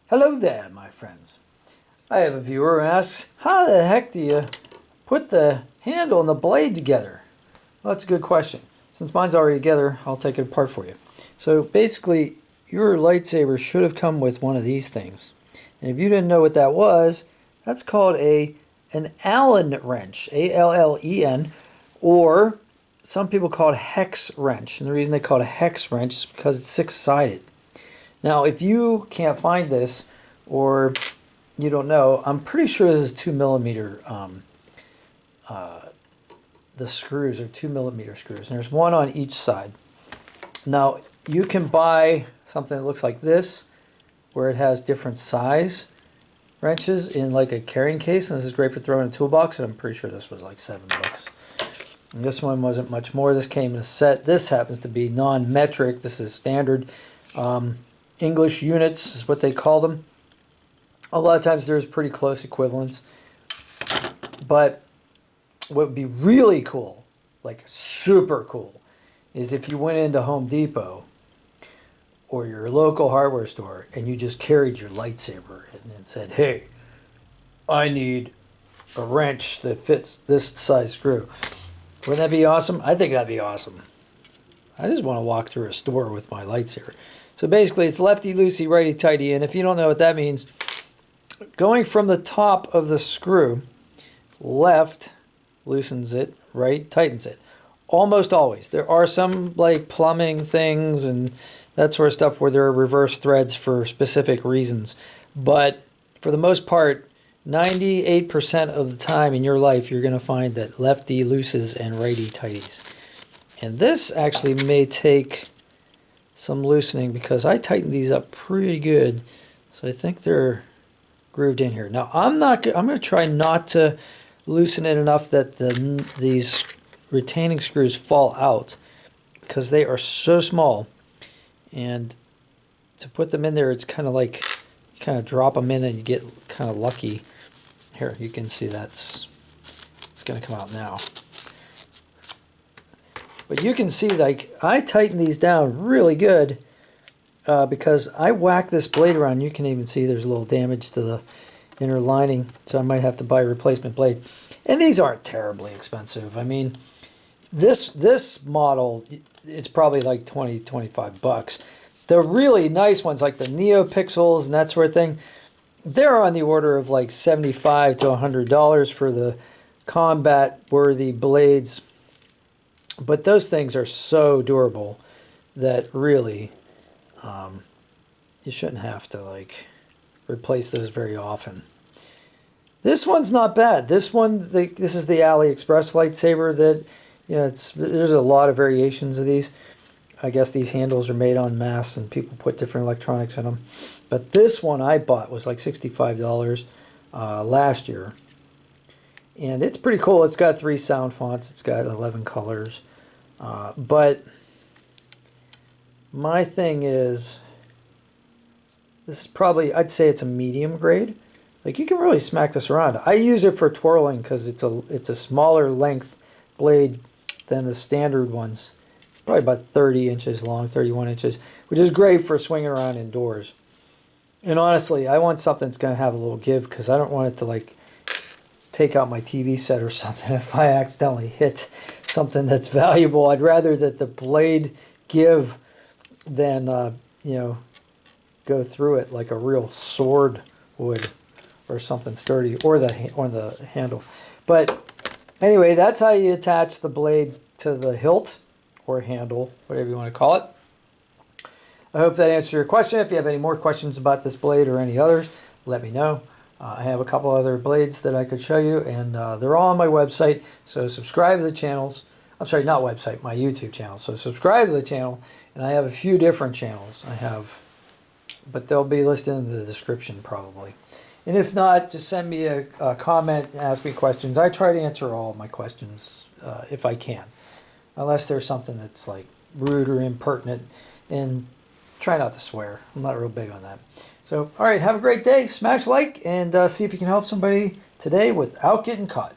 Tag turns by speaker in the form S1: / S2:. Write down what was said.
S1: Hello there, my friends. I have a viewer who asks, how the heck do you put the handle and the blade together? Well, that's a good question. Since mine's already together, I'll take it apart for you. So basically, your lightsaber should have come with one of these things. And if you didn't know what that was, that's called an Allen wrench, A-L-L-E-N, or some people call it a hex wrench. And the reason they call it a hex wrench is because it's six-sided. Now, if you can't find this, or you don't know, I'm pretty sure this is 2mm. The screws are 2mm screws, and there's one on each side. Now, you can buy something that looks like this, where it has different size wrenches in like a carrying case, and this is great for throwing in a toolbox, and I'm pretty sure this was like $7. And this one wasn't much more. This came in a set. This happens to be non-metric. This is standard. English units is what they call them. A lot of times there's pretty close equivalents. But what would be really cool, like super cool, is if you went into Home Depot or your local hardware store and you just carried your lightsaber and said, hey, I need a wrench that fits this size screw. Wouldn't that be awesome? I think that'd be awesome. I just want to walk through a store with my lightsaber. So basically, it's lefty-loosey, righty-tighty, and if you don't know what that means, going from the top of the screw, left loosens it, right tightens it. Almost always. There are some like plumbing things and that sort of stuff where there are reverse threads for specific reasons. But for the most part, 98% of the time in your life, you're going to find that lefty looses and righty tighties. And this actually may take some loosening because I tightened these up pretty good. So I think they're grooved in here. Now I'm going to try not to loosen it enough that these retaining screws fall out because they are so small. And to put them in there, it's kind of like you kind of drop them in and you get kind of lucky. Here, you can see it's going to come out now. But you can see, like, I tighten these down really good because I whack this blade around. You can even see there's a little damage to the inner lining, so I might have to buy a replacement blade. And these aren't terribly expensive. I mean, this model, it's probably like 20, 25 bucks. The really nice ones, like the NeoPixels and that sort of thing, they're on the order of like $75 to $100 for the combat-worthy blades. But those things are so durable that really you shouldn't have to like replace those very often. This one's not bad. This one, this is the AliExpress lightsaber that, you know, there's a lot of variations of these. I guess these handles are made en masse and people put different electronics in them. But this one I bought was like $65 last year. And it's pretty cool. It's got 3 sound fonts. It's got 11 colors. But my thing is, this is probably, I'd say it's a medium grade. Like, you can really smack this around. I use it for twirling because it's a smaller length blade than the standard ones. Probably about 30 inches long, 31 inches, which is great for swinging around indoors. And honestly, I want something that's going to have a little give because I don't want it to, like, take out my TV set or something if I accidentally hit something that's valuable. I'd rather that the blade give than, you know, go through it like a real sword would or something sturdy, or the handle. But anyway, that's how you attach the blade to the hilt or handle, whatever you want to call it. I hope that answered your question. If you have any more questions about this blade or any others, let me know. I have a couple other blades that I could show you, and they're all on my website. So subscribe to the channels. I'm sorry, not website, my YouTube channel. So subscribe to the channel, and I have a few different channels. But they'll be listed in the description probably. And if not, just send me a comment and ask me questions. I try to answer all my questions if I can, unless there's something that's like rude or impertinent. And try not to swear. I'm not real big on that. So, all right, have a great day. Smash like and see if you can help somebody today without getting caught.